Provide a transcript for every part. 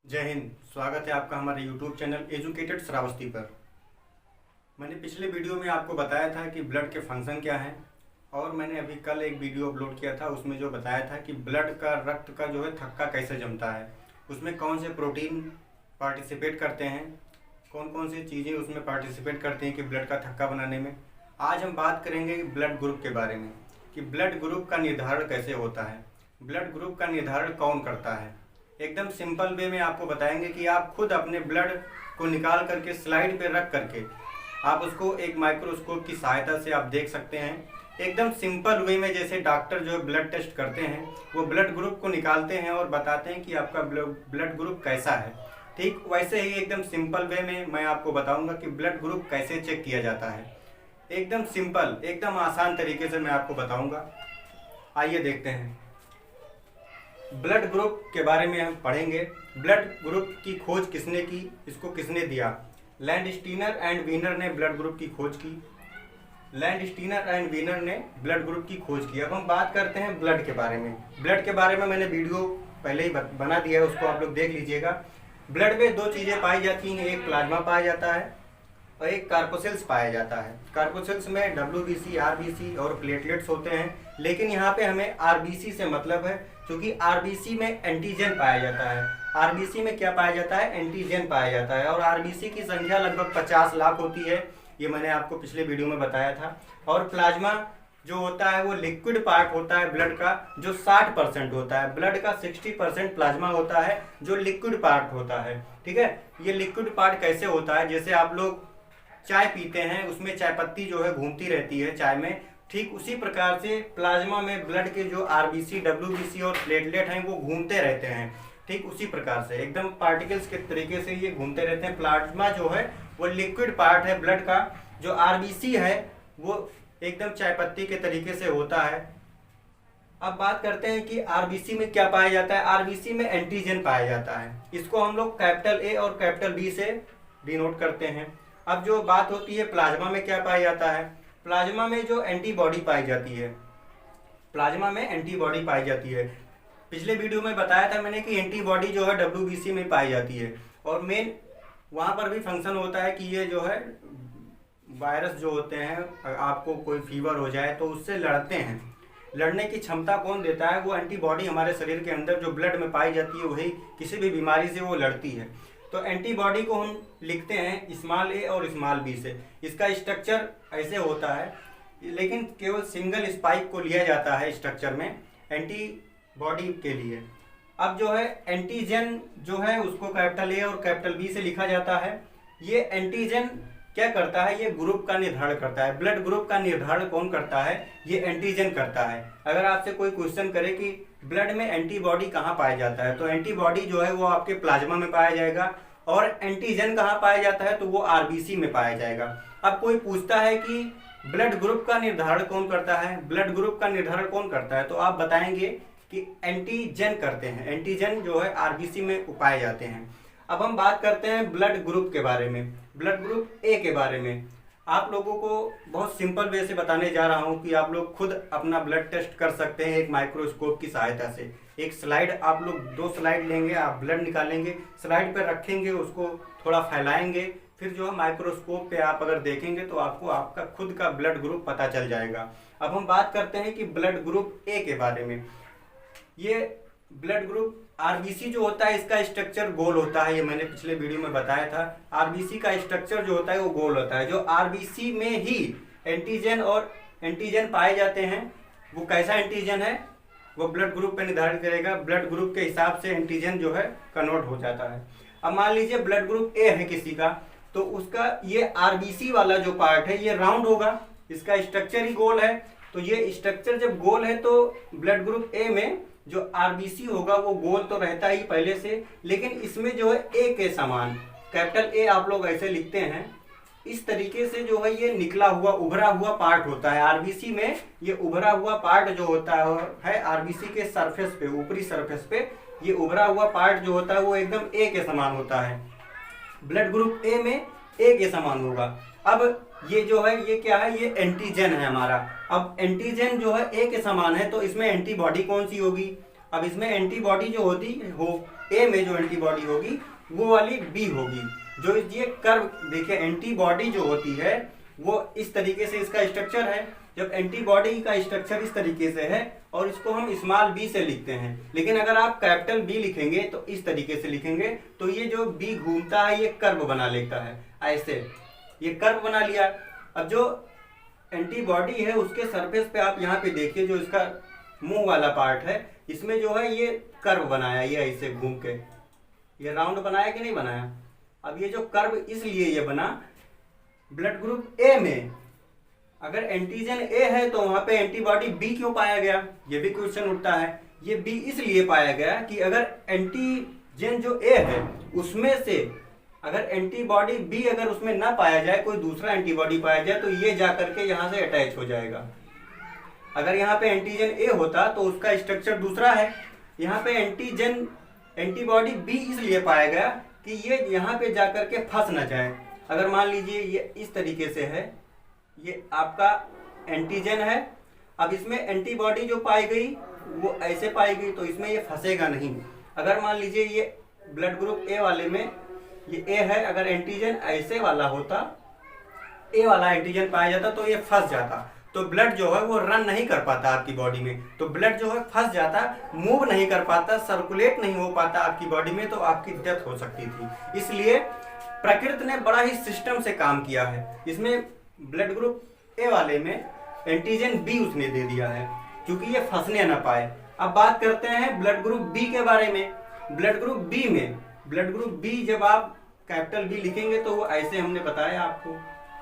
जय हिंद। स्वागत है आपका हमारे YouTube चैनल एजुकेटेड श्रावस्ती पर। मैंने पिछले वीडियो में आपको बताया था कि ब्लड के फंक्शन क्या हैं, और मैंने अभी कल एक वीडियो अपलोड किया था उसमें जो बताया था कि ब्लड का रक्त का जो है थक्का कैसे जमता है, उसमें कौन से प्रोटीन पार्टिसिपेट करते हैं, कौन कौन सी चीज़ें उसमें पार्टिसिपेट करती हैं कि ब्लड का थक्का बनाने में। आज हम बात करेंगे ब्लड ग्रुप के बारे में कि ब्लड ग्रुप का निर्धारण कैसे होता है, ब्लड ग्रुप का निर्धारण कौन करता है। एकदम सिंपल वे में आपको बताएंगे कि आप खुद अपने ब्लड को निकाल करके स्लाइड पे रख करके आप उसको एक माइक्रोस्कोप की सहायता से आप देख सकते हैं। एकदम सिंपल वे में जैसे डॉक्टर जो ब्लड टेस्ट करते हैं वो ब्लड ग्रुप को निकालते हैं और बताते हैं कि आपका ब्लड ग्रुप कैसा है, ठीक वैसे ही एकदम सिंपल वे में मैं आपको बताऊंगा कि ब्लड ग्रुप कैसे चेक किया जाता है। एकदम सिंपल, एकदम आसान तरीके से मैं आपको बताऊंगा। आइए देखते हैं। ब्लड ग्रुप के बारे में हम पढ़ेंगे। ब्लड ग्रुप की खोज किसने की, इसको किसने दिया? लैंडस्टीनर एंड वीनर ने ब्लड ग्रुप की खोज की। लैंडस्टीनर एंड वीनर ने ब्लड ग्रुप की खोज की। अब हम बात करते हैं ब्लड के बारे में। ब्लड के बारे में मैंने वीडियो पहले ही बना दिया है, उसको आप लोग देख लीजिएगा। ब्लड में दो चीज़ें पाई जाती हैं, एक प्लाज्मा पाया जाता है और एक कार्पोसिल्स पाया जाता है। कार्पोसिल्स में WBC, RBC और प्लेटलेट्स होते हैं, लेकिन यहाँ पे हमें RBC से मतलब है, क्योंकि RBC में एंटीजन पाया जाता है। RBC में क्या पाया जाता है? एंटीजन पाया जाता है। और RBC की संख्या लगभग 50 लाख होती है, ये मैंने आपको पिछले वीडियो में बताया था। और प्लाज्मा जो होता है वो लिक्विड पार्ट होता है ब्लड का, जो 60% होता है। ब्लड का 60% प्लाज्मा होता है जो लिक्विड पार्ट होता है, ठीक है। ये लिक्विड पार्ट कैसे होता है? जैसे आप लोग चाय पीते हैं, उसमें चाय पत्ती जो है घूमती रहती है चाय में, ठीक उसी प्रकार से प्लाज्मा में ब्लड के जो RBC, WBC और प्लेटलेट हैं वो घूमते रहते हैं, ठीक उसी प्रकार से एकदम पार्टिकल्स के तरीके से ये घूमते रहते हैं। प्लाज्मा जो है वो लिक्विड पार्ट है ब्लड का, जो RBC है वो एकदम चाय पत्ती के तरीके से होता है। अब बात करते हैं कि RBC में क्या पाया जाता है। RBC में एंटीजन पाया जाता है, इसको हम लोग कैपिटल A और कैपिटल B से डिनोट करते हैं। अब जो बात होती है प्लाज्मा में क्या पाया जाता है, प्लाज्मा में जो एंटीबॉडी पाई जाती है, प्लाज्मा में एंटीबॉडी पाई जाती है। पिछले वीडियो में बताया था मैंने कि एंटीबॉडी जो है WBC में पाई जाती है, और मेन वहाँ पर भी फंक्शन होता है कि ये जो है वायरस जो होते हैं, आपको कोई फीवर हो जाए तो उससे लड़ते हैं। लड़ने की क्षमता कौन देता है? वो एंटीबॉडी हमारे शरीर के अंदर जो ब्लड में पाई जाती है वही किसी भी बीमारी से वो लड़ती है। तो एंटीबॉडी को हम लिखते हैं स्मॉल a और स्मॉल b से। इसका स्ट्रक्चर ऐसे होता है, लेकिन केवल सिंगल स्पाइक को लिया जाता है स्ट्रक्चर में एंटीबॉडी के लिए। अब जो है एंटीजन जो है उसको कैपिटल A और कैपिटल B से लिखा जाता है। ये एंटीजन क्या करता है? ये ग्रुप का निर्धारण करता है। ब्लड ग्रुप का निर्धारण कौन करता है? ये एंटीजन करता है। अगर आपसे कोई क्वेश्चन करे कि ब्लड में एंटीबॉडी कहाँ पाया जाता है, तो एंटीबॉडी जो है वो आपके प्लाज्मा में पाया जाएगा, और एंटीजन कहाँ पाया जाता है तो वो RBC में पाया जाएगा। अब कोई पूछता है कि ब्लड ग्रुप का निर्धारण कौन करता है, ब्लड ग्रुप का निर्धारण कौन करता है, तो आप बताएंगे कि एंटीजन करते हैं। एंटीजन जो है RBC में पाए जाते हैं। अब हम बात करते हैं ब्लड ग्रुप के बारे में, ब्लड ग्रुप A के बारे में। आप लोगों को बहुत सिंपल वे से बताने जा रहा हूं कि आप लोग खुद अपना ब्लड टेस्ट कर सकते हैं एक माइक्रोस्कोप की सहायता से। एक स्लाइड, आप लोग 2 स्लाइड लेंगे, आप ब्लड निकालेंगे, स्लाइड पर रखेंगे, उसको थोड़ा फैलाएंगे, फिर जो है माइक्रोस्कोप पे आप अगर देखेंगे तो आपको आपका खुद का ब्लड ग्रुप पता चल जाएगा। अब हम बात करते हैं कि ब्लड ग्रुप A के बारे में। ये ब्लड ग्रुप RBC जो होता है इसका स्ट्रक्चर गोल होता है, ये मैंने पिछले वीडियो में बताया था। RBC का स्ट्रक्चर जो होता है वो गोल होता है। जो RBC में ही एंटीजन और एंटीजन पाए जाते हैं, वो कैसा एंटीजन है वो ब्लड ग्रुप पे निर्धारित करेगा। ब्लड ग्रुप के हिसाब से एंटीजन जो है कन्वर्ट हो जाता है। अब मान लीजिए ब्लड ग्रुप A है किसी का, तो उसका ये RBC वाला जो पार्ट है ये राउंड होगा, इसका स्ट्रक्चर ही गोल है। तो ये स्ट्रक्चर जब गोल है तो ब्लड ग्रुप A में जो RBC होगा वो गोल तो रहता ही पहले से, लेकिन इसमें जो है A के समान, कैपिटल A आप लोग ऐसे लिखते हैं, इस तरीके से जो है ये निकला हुआ उभरा हुआ पार्ट होता है। RBC में ये उभरा हुआ पार्ट जो होता है RBC के सरफेस पे, ऊपरी सरफेस पे ये उभरा हुआ पार्ट जो होता है वो एकदम A के समान होता है। ब्लड ग्रुप A में A के समान होगा। अब ये जो है ये क्या है? ये एंटीजन है हमारा। अब एंटीजन जो है A के समान है, तो इसमें एंटीबॉडी कौन सी होगी? अब इसमें एंटीबॉडी जो होती हो ए में जो एंटीबॉडी होगी वो वाली बी होगी। जो ये कर्व देखिए, एंटीबॉडी जो होती है वो इस तरीके से इसका स्ट्रक्चर है। जब एंटीबॉडी का स्ट्रक्चर इस तरीके से है और इसको हम स्मॉल बी से लिखते हैं, लेकिन अगर आप कैपिटल बी लिखेंगे तो इस तरीके से लिखेंगे, तो ये जो बी घूमता है ये कर्व बना लेता है, ऐसे ये कर्व बना लिया। अब जो एंटीबॉडी है उसके सरफेस पे आप यहाँ पे देखिए, जो इसका मुंह वाला पार्ट है इसमें जो है ये कर्व बनाया, ये ऐसे घूम के ये राउंड बनाया कि नहीं बनाया। अब ये जो कर्व इसलिए ये बना, ब्लड ग्रुप ए में अगर एंटीजन ए है तो वहां पे एंटीबॉडी बी क्यों पाया गया, ये भी क्वेश्चन उठता है। ये बी इसलिए पाया गया कि अगर एंटीजन जो ए है उसमें से अगर एंटीबॉडी बी अगर उसमें ना पाया जाए, कोई दूसरा एंटीबॉडी पाया जाए, तो ये जा करके यहाँ से अटैच हो जाएगा। अगर यहाँ पे एंटीजन ए होता तो उसका स्ट्रक्चर दूसरा है, यहाँ पे एंटीबॉडी बी इसलिए पाया गया कि ये यहाँ पे जा करके फंस ना जाए। अगर मान लीजिए ये इस तरीके से है, ये आपका एंटीजन है, अब इसमें एंटीबॉडी जो पाई गई वो ऐसे पाई गई तो इसमें ये फंसेगा नहीं। अगर मान लीजिए ये ब्लड ग्रुप ए वाले में ये ए है, अगर एंटीजन ऐसे वाला होता, ए वाला एंटीजन पाया जाता तो ये फंस जाता, तो ब्लड जो है वो रन नहीं कर पाता आपकी बॉडी में, तो ब्लड जो है फंस जाता, मूव नहीं कर पाता, सर्कुलेट नहीं हो पाता आपकी बॉडी में, तो आपकी डेथ हो सकती थी। इसलिए प्रकृति ने बड़ा ही सिस्टम से काम किया है। इसमें ब्लड ग्रुप ए वाले में एंटीजन बी उसने दे दिया है क्योंकि ये फंसने ना पाए। अब बात करते हैं ब्लड ग्रुप बी के बारे में। ब्लड ग्रुप बी में, ब्लड ग्रुप बी जब आप कैपिटल बी लिखेंगे तो वो ऐसे हमने बताया आपको,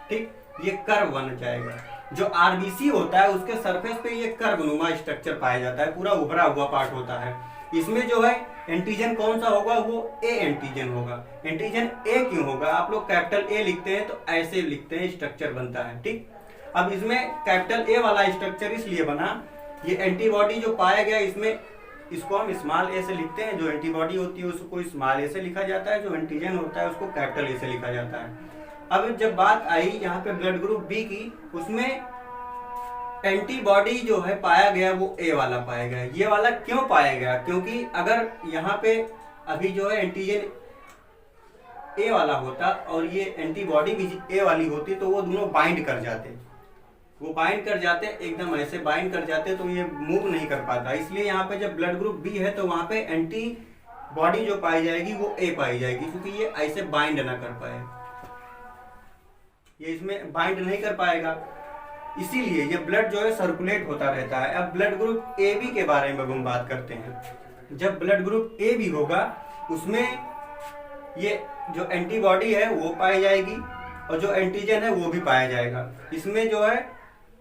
ठीक, ये कर्व बन जाएगा। जो आरबीसी होता है उसके सरफेस पे ये कर्वनुमा स्ट्रक्चर पाया जाता है, पूरा उभरा हुआ पार्ट होता है। इसमें जो है एंटीजन कौन सा होगा, वो ए एंटीजन होगा। एंटीजन ए क्यों होगा, आप लोग कैपिटल ए लिखते हैं तो ऐसे लिखते हैं, स्ट्रक्चर बनता है, ठीक। अब इसमें कैपिटल ए वाला स्ट्रक्चर इसलिए बना, ये एंटीबॉडी जो पाया गया इसमें, इसको हम स्मॉल ए से लिखते हैं, जो एंटीबॉडी होती है उसको स्मॉल ए से लिखा जाता है, जो एंटीजन होता है उसको कैपिटल ए से लिखा जाता है। अब जब बात आई यहाँ पे ब्लड ग्रुप बी की, उसमें एंटीबॉडी जो है पाया गया वो ए वाला पाया गया। ये वाला क्यों पाया गया, क्योंकि अगर यहाँ पे अभी जो है एंटीजन ए वाला होता और ये एंटीबॉडी भी ए वाली होती तो वो दोनों बाइंड कर जाते, वो बाइंड कर जाते, एकदम ऐसे बाइंड कर जाते, तो ये मूव नहीं कर पाता। इसलिए यहाँ पे जब ब्लड ग्रुप बी है तो वहां पे एंटीबॉडी जो पाई जाएगी वो ए पाई जाएगी, क्योंकि ये ऐसे बाइंड ना कर पाए, ये इसमें बाइंड नहीं कर पाएगा, इसीलिए ये ब्लड जो है सर्कुलेट होता रहता है। अब ब्लड ग्रुप ए बी के बारे में हम बात करते हैं। जब ब्लड ग्रुप ए बी होगा उसमें ये जो एंटीबॉडी है वो पाई जाएगी और जो एंटीजन है वो भी पाया जाएगा। इसमें जो है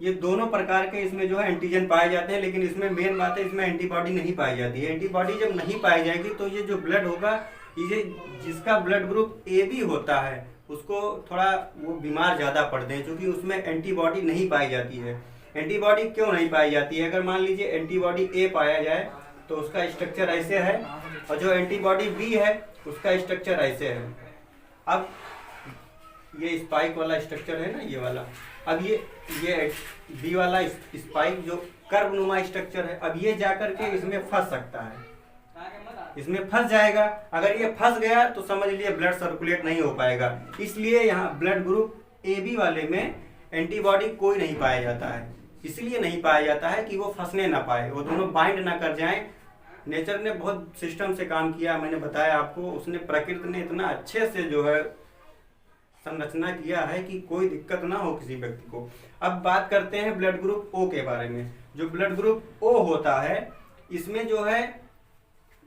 ये दोनों प्रकार के इसमें जो है एंटीजन पाए जाते हैं, लेकिन इसमें मेन बात है इसमें एंटीबॉडी नहीं पाई जाती है। एंटीबॉडी जब नहीं पाई जाएगी तो ये जो ब्लड होगा, ये जिसका ब्लड ग्रुप ए बी होता है उसको थोड़ा वो बीमार ज़्यादा पड़ते हैं, क्योंकि उसमें एंटीबॉडी नहीं पाई जाती है। एंटीबॉडी क्यों नहीं पाई जाती है, अगर मान लीजिए एंटीबॉडी ए पाया जाए तो उसका स्ट्रक्चर ऐसे है और जो एंटीबॉडी बी है उसका स्ट्रक्चर ऐसे है। अब ये स्पाइक वाला स्ट्रक्चर है ना, ये वाला, अब ये बी वाला स्पाइक जो कर्वनुमा स्ट्रक्चर है, अब ये जाकर के इसमें फंस सकता है, इसमें फंस जाएगा। अगर ये फंस गया तो समझ लिए ब्लड सर्कुलेट नहीं हो पाएगा। इसलिए यहाँ ब्लड ग्रुप ए बी वाले में एंटीबॉडी कोई नहीं पाया जाता है, इसलिए नहीं पाया जाता है कि वो फंसने ना पाए, वो दोनों बाइंड ना कर जाएं। नेचर ने बहुत सिस्टम से काम किया, मैंने बताया आपको, उसने प्रकृति ने इतना अच्छे से जो है संरचना किया है कि कोई दिक्कत ना हो किसी व्यक्ति को। अब बात करते हैं ब्लड ग्रुप ओ के बारे में। जो ब्लड ग्रुप ओ होता है इसमें जो है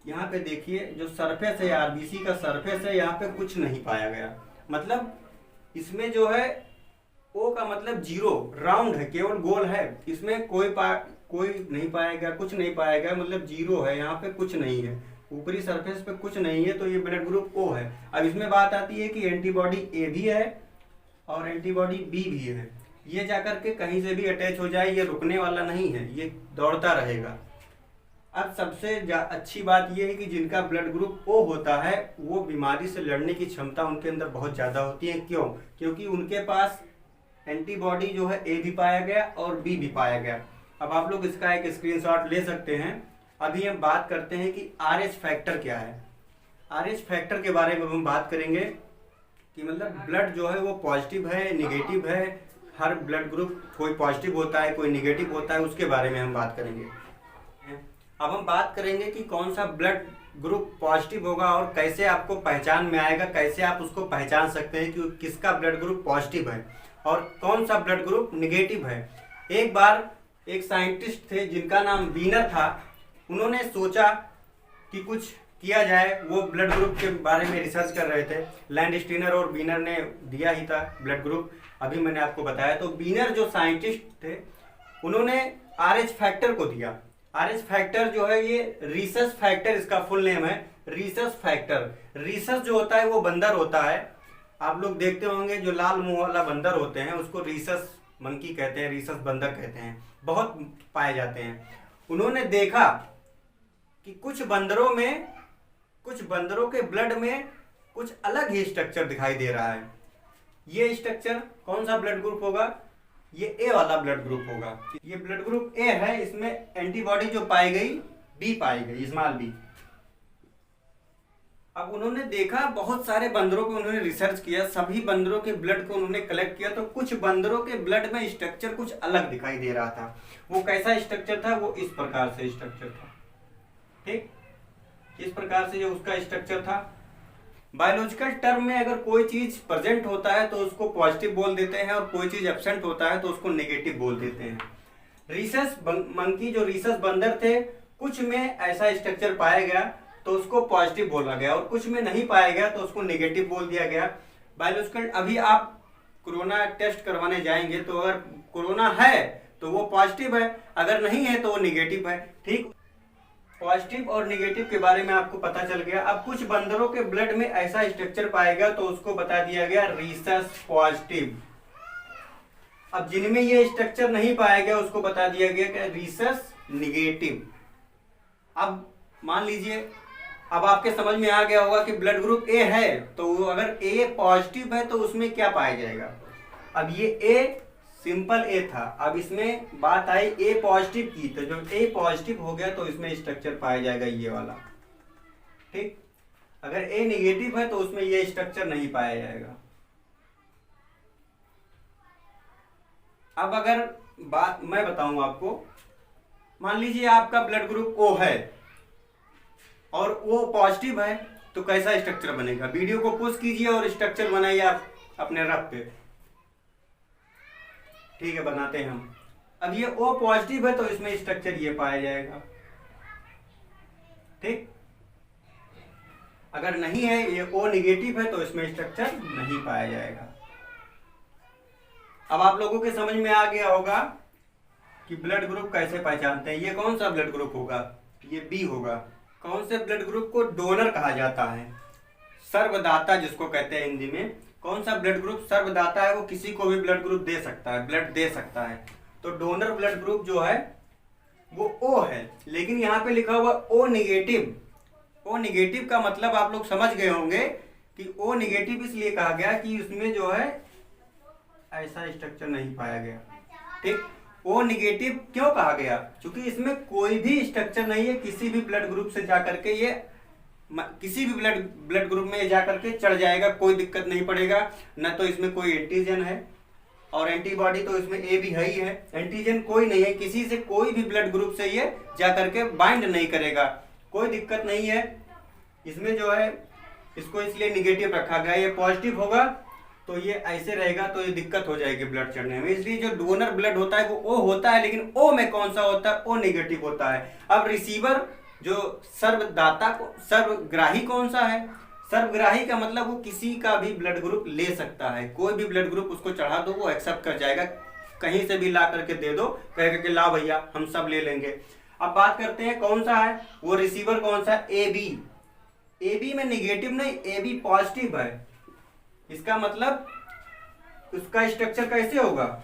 यहाँ पे देखिए जो सरफेस है, आरबीसी का सरफेस है, यहाँ पे कुछ नहीं पाया गया, मतलब इसमें जो है ओ का मतलब जीरो, राउंड है, केवल गोल है, इसमें कोई नहीं पाया गया, कुछ नहीं पाया गया, मतलब जीरो है, यहाँ पे कुछ नहीं है, ऊपरी सरफेस पे कुछ नहीं है, तो ये ब्लड ग्रुप ओ है। अब इसमें बात आती है कि एंटीबॉडी ए भी है और एंटीबॉडी बी भी है, ये जाकर के कहीं से भी अटैच हो जाए, ये रुकने वाला नहीं है, ये दौड़ता रहेगा। अब सबसे अच्छी बात यह है कि जिनका ब्लड ग्रुप ओ होता है वो बीमारी से लड़ने की क्षमता उनके अंदर बहुत ज़्यादा होती है। क्यों? क्योंकि उनके पास एंटीबॉडी जो है ए भी पाया गया और बी भी पाया गया। अब आप लोग इसका एक स्क्रीनशॉट ले सकते हैं। अभी हम बात करते हैं कि RH फैक्टर क्या है। आरएच फैक्टर के बारे में हम बात करेंगे कि मतलब ब्लड जो है वो पॉजिटिव है, निगेटिव है। हर ब्लड ग्रुप कोई पॉजिटिव होता है, कोई निगेटिव होता है, उसके बारे में हम बात करेंगे। अब हम बात करेंगे कि कौन सा ब्लड ग्रुप पॉजिटिव होगा और कैसे आपको पहचान में आएगा, कैसे आप उसको पहचान सकते हैं कि किसका ब्लड ग्रुप पॉजिटिव है और कौन सा ब्लड ग्रुप निगेटिव है। एक बार एक साइंटिस्ट थे जिनका नाम वीनर था, उन्होंने सोचा कि कुछ किया जाए। वो ब्लड ग्रुप के बारे में रिसर्च कर रहे थे। लैंडस्टीनर और वीनर ने दिया ही था ब्लड ग्रुप, अभी मैंने आपको बताया। तो वीनर जो साइंटिस्ट थे उन्होंने आरएच फैक्टर को दिया। आरएच फैक्टर जो है ये रीसस फैक्टर, इसका फुल नेम है रीसस फैक्टर। रीसस जो होता है वो बंदर होता है, आप लोग देखते होंगे जो लाल मुंह वाला बंदर होते हैं उसको रीसस मंकी कहते हैं, रीसस बंदर कहते हैं, बहुत पाए जाते हैं। उन्होंने देखा कि कुछ बंदरों के ब्लड में कुछ अलग ही स्ट्रक्चर दिखाई दे रहा है। ये स्ट्रक्चर कौन सा ब्लड ग्रुप होगा? ये ए वाला ब्लड ग्रुप होगा। ये ब्लड ग्रुप ए है, इसमें एंटीबॉडी जो पाई गई बी पाई गई, स्मॉल बी। अब उन्होंने देखा, बहुत सारे बंदरों को उन्होंने रिसर्च किया, सभी बंदरों के ब्लड को उन्होंने कलेक्ट किया, तो कुछ बंदरों के ब्लड में स्ट्रक्चर कुछ अलग दिखाई दे रहा था। वो कैसा स्ट्रक्चर था? वो इस प्रकार से स्ट्रक्चर था। ठीक, इस प्रकार से जो उसका स्ट्रक्चर था। बायोलॉजिकल टर्म में अगर कोई चीज प्रेजेंट होता है तो उसको पॉजिटिव बोल देते हैं और कोई चीज एब्सेंट होता है तो उसको नेगेटिव बोल देते हैं। रीसस मंकी जो रीसस बंदर थे, कुछ में ऐसा स्ट्रक्चर पाया गया तो उसको पॉजिटिव बोला गया और कुछ में नहीं पाया गया तो उसको नेगेटिव बोल दिया गया। बायोलॉजिकल, अभी आप कोरोना टेस्ट करवाने जाएंगे तो अगर कोरोना है तो वो पॉजिटिव है, अगर नहीं है तो वो निगेटिव है। ठीक, पॉजिटिव और निगेटिव के बारे में आपको पता चल गया। अब कुछ बंदरों के ब्लड में ऐसा स्ट्रक्चर पाएगा तो उसको बता दिया गया रीसस पॉजिटिव। अब जिनमें ये स्ट्रक्चर नहीं पाया गया उसको बता दिया गया कि रीसस निगेटिव। अब मान लीजिए, अब आपके समझ में आ गया होगा कि ब्लड ग्रुप ए है तो अगर ए पॉजिटिव है तो उसमें क्या पाया जाएगा। अब ये ए सिंपल ए था, अब इसमें बात आई ए पॉजिटिव की, तो जब ए पॉजिटिव हो गया तो इसमें स्ट्रक्चर पाया जाएगा ये वाला। ठीक, अगर ए निगेटिव है तो उसमें ये स्ट्रक्चर नहीं पाया जाएगा। अब अगर बात मैं बताऊं आपको, मान लीजिए आपका ब्लड ग्रुप ओ है और ओ पॉजिटिव है तो कैसा स्ट्रक्चर बनेगा? वीडियो को पुश कीजिए और स्ट्रक्चर बनाइए आप अपने रफ पे। ठीक है, बनाते हैं हम। अब ये O पॉजिटिव है तो इसमें स्ट्रक्चर ये पाया जाएगा। ठीक, अगर नहीं है, ये O निगेटिव है तो इसमें स्ट्रक्चर नहीं पाया जाएगा। अब आप लोगों के समझ में आ गया होगा कि ब्लड ग्रुप कैसे पहचानते हैं। ये कौन सा ब्लड ग्रुप होगा? ये बी होगा। कौन से ब्लड ग्रुप को डोनर कहा जाता है? सर्वदाता जिसको कहते हैं हिंदी में। कौन सा ब्लड ग्रुप सर्वदाता है? वो किसी को भी ब्लड ग्रुप दे सकता है, ब्लड दे सकता है। तो डोनर ब्लड ग्रुप जो है वो ओ है, लेकिन यहाँ पे लिखा हुआ ओ निगेटिव। ओ निगेटिव का मतलब आप लोग समझ गए होंगे कि ओ निगेटिव इसलिए कहा गया कि उसमें जो है ऐसा स्ट्रक्चर नहीं पाया गया। ठीक, ओ निगेटिव क्यों कहा गया? क्योंकि इसमें कोई भी स्ट्रक्चर नहीं है। किसी भी ब्लड ग्रुप से जाकर के ये किसी भी ब्लड ग्रुप में जाकर के चढ़ जाएगा, कोई दिक्कत नहीं पड़ेगा। न तो इसमें कोई एंटीजन है और एंटीबॉडी तो इसमें ए भी है ही है। एंटीजन कोई नहीं है, किसी से कोई भी ब्लड ग्रुप से ये जाकर के बाइंड नहीं करेगा, कोई दिक्कत नहीं है इसमें जो है। इसको इसलिए निगेटिव रखा गया। ये पॉजिटिव होगा तो ये ऐसे रहेगा तो ये दिक्कत हो जाएगी ब्लड चढ़ने में। इसलिए जो डोनर ब्लड होता है वो ओ होता है, लेकिन ओ में कौन सा होता है? ओ निगेटिव होता है। अब रिसीवर जो सर्वदाता को, सर्वग्राही कौन सा है? सर्वग्राही का मतलब वो किसी का भी ब्लड ग्रुप ले सकता है। कोई भी ब्लड ग्रुप उसको चढ़ा दो वो एक्सेप्ट कर जाएगा, कहीं से भी ला करके दे दो, कहेगा कि ला भैया हम सब ले लेंगे। अब बात करते हैं कौन सा है वो रिसीवर, कौन सा? A B. ए बी में निगेटिव नहीं, ए बी पॉजिटिव है। इसका मतलब उसका स्ट्रक्चर कैसे होगा?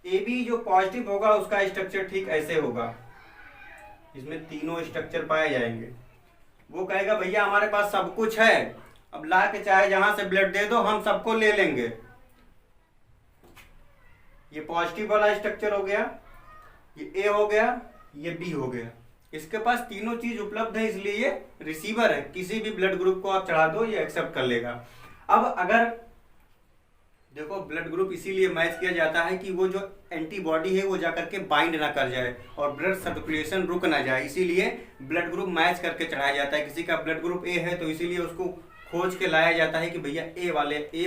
ए बी जो पॉजिटिव होगा उसका स्ट्रक्चर ठीक ऐसे होगा, इसमें तीनों स्ट्रक्चर पाए जाएंगे। वो कहेगा भैया हमारे पास सब कुछ है, अब ला के चाहे जहां से ब्लड दे दो हम सबको ले लेंगे। ये पॉजिटिव वाला स्ट्रक्चर हो गया, ये ए हो गया, ये बी हो गया। इसके पास तीनों चीज उपलब्ध है, इसलिए ये रिसीवर है। किसी भी ब्लड ग्रुप को आप चढ़ा दो, ये एक्सेप्ट कर लेगा। अब अगर देखो, ब्लड ग्रुप इसीलिए मैच किया जाता है कि वो जो एंटीबॉडी है वो जाकर के बाइंड ना कर जाए और ब्लड सर्कुलेशन रुक ना जाए, इसीलिए ब्लड ग्रुप मैच करके चढ़ाया जाता है। किसी का ब्लड ग्रुप ए है तो इसीलिए उसको खोज के लाया जाता है कि भैया ए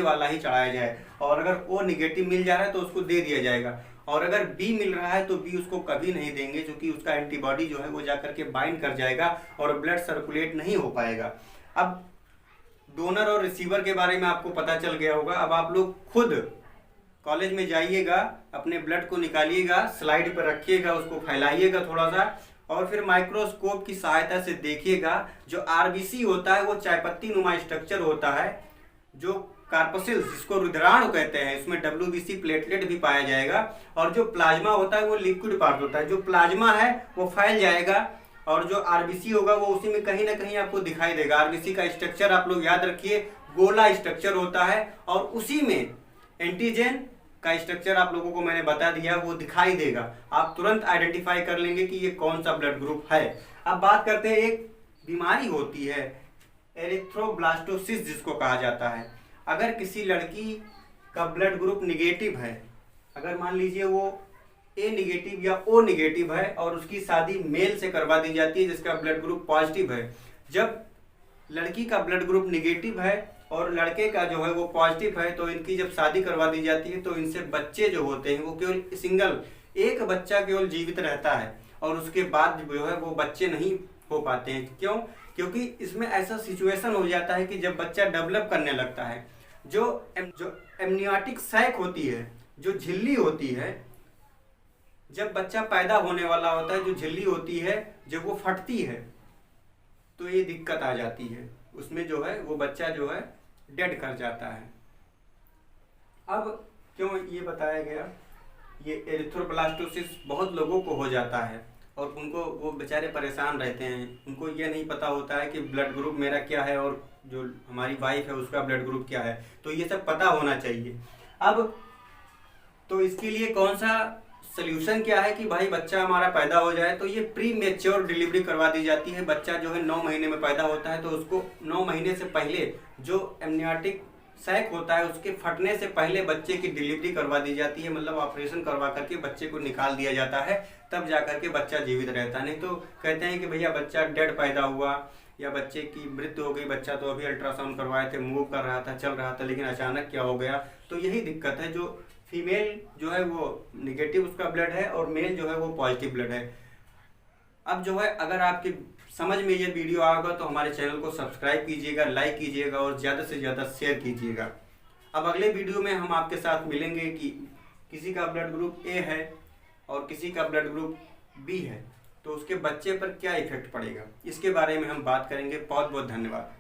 वाला ही चढ़ाया जाए, और अगर ओ निगेटिव मिल जा रहा है तो उसको दे दिया जाएगा, और अगर बी मिल रहा है तो बी उसको कभी नहीं देंगे, क्योंकि उसका एंटीबॉडी जो है वो जाकर के बाइंड कर जाएगा और ब्लड सर्कुलेट नहीं हो पाएगा। अब डोनर और रिसीवर के बारे में आपको पता चल गया होगा। अब आप लोग खुद कॉलेज में जाइएगा, अपने ब्लड को निकालिएगा, स्लाइड पर रखिएगा, उसको फैलाइएगा थोड़ा सा, और फिर माइक्रोस्कोप की सहायता से देखिएगा। जो आरबीसी होता है वो चायपत्ती नुमा स्ट्रक्चर होता है, जो कार्पोसिल्स जिसको रुधिराणु कहते हैं, इसमें डब्ल्यूबीसी प्लेटलेट भी पाया जाएगा, और जो प्लाज्मा होता है वो लिक्विड पार्ट होता है। जो प्लाज्मा है वो फैल जाएगा, और जो आरबीसी होगा वो उसी में कहीं ना कहीं आपको दिखाई देगा। आरबीसी का स्ट्रक्चर आप लोग याद रखिए, गोला स्ट्रक्चर होता है, और उसी में एंटीजन का स्ट्रक्चर आप लोगों को मैंने बता दिया, वो दिखाई देगा। आप तुरंत आइडेंटिफाई कर लेंगे कि ये कौन सा ब्लड ग्रुप है। अब बात करते हैं, एक बीमारी होती है एरिथ्रोब्लास्टोसिस जिसको कहा जाता है। अगर किसी लड़की का ब्लड ग्रुप निगेटिव है, अगर मान लीजिए वो ए निगेटिव या ओ निगेटिव है, और उसकी शादी मेल से करवा दी जाती है जिसका ब्लड ग्रुप पॉजिटिव है। जब लड़की का ब्लड ग्रुप निगेटिव है और लड़के का जो है वो पॉजिटिव है, तो इनकी जब शादी करवा दी जाती है तो इनसे बच्चे जो होते हैं वो केवल सिंगल एक बच्चा केवल जीवित रहता है, और उसके बाद जो है वो बच्चे नहीं हो पाते हैं। क्यों? क्योंकि इसमें ऐसा सिचुएशन हो जाता है कि जब बच्चा डेवलप करने लगता है, जो एमनियोटिक सैक होती है, जो झिल्ली होती है, जब बच्चा पैदा होने वाला होता है, जो झिल्ली होती है जब वो फटती है तो ये दिक्कत आ जाती है, उसमें जो है वो बच्चा जो है डेड कर जाता है। अब क्यों ये बताया गया, ये एरिथ्रोब्लास्टोसिस बहुत लोगों को हो जाता है, और उनको वो बेचारे परेशान रहते हैं। उनको ये नहीं पता होता है कि ब्लड ग्रुप मेरा क्या है और जो हमारी वाइफ है उसका ब्लड ग्रुप क्या है, तो ये सब पता होना चाहिए। अब तो इसके लिए कौन सा सोल्यूशन क्या है कि भाई बच्चा हमारा पैदा हो जाए, तो ये प्री मेच्योर डिलीवरी करवा दी जाती है। बच्चा जो है 9 महीने में पैदा होता है, तो उसको 9 महीने से पहले जो एमनियोटिक सैक होता है उसके फटने से पहले बच्चे की डिलीवरी करवा दी जाती है, मतलब ऑपरेशन करवा करके बच्चे को निकाल दिया जाता है, तब जाकर के बच्चा जीवित रहता है। नहीं तो कहते हैं कि भैया बच्चा डेड पैदा हुआ या बच्चे की मृत्यु हो गई, बच्चा तो अभी अल्ट्रासाउंड करवाए थे, मूव कर रहा था, चल रहा था, लेकिन अचानक क्या हो गया। तो यही दिक्कत है, जो फीमेल जो है वो निगेटिव उसका ब्लड है और मेल जो है वो पॉजिटिव ब्लड है। अब जो है अगर आपकी समझ में ये वीडियो आएगा तो हमारे चैनल को सब्सक्राइब कीजिएगा, लाइक कीजिएगा और ज़्यादा से ज़्यादा शेयर कीजिएगा। अब अगले वीडियो में हम आपके साथ मिलेंगे कि किसी का ब्लड ग्रुप ए है और किसी का ब्लड ग्रुप बी है, तो उसके बच्चे पर क्या इफेक्ट पड़ेगा, इसके बारे में हम बात करेंगे। बहुत बहुत धन्यवाद।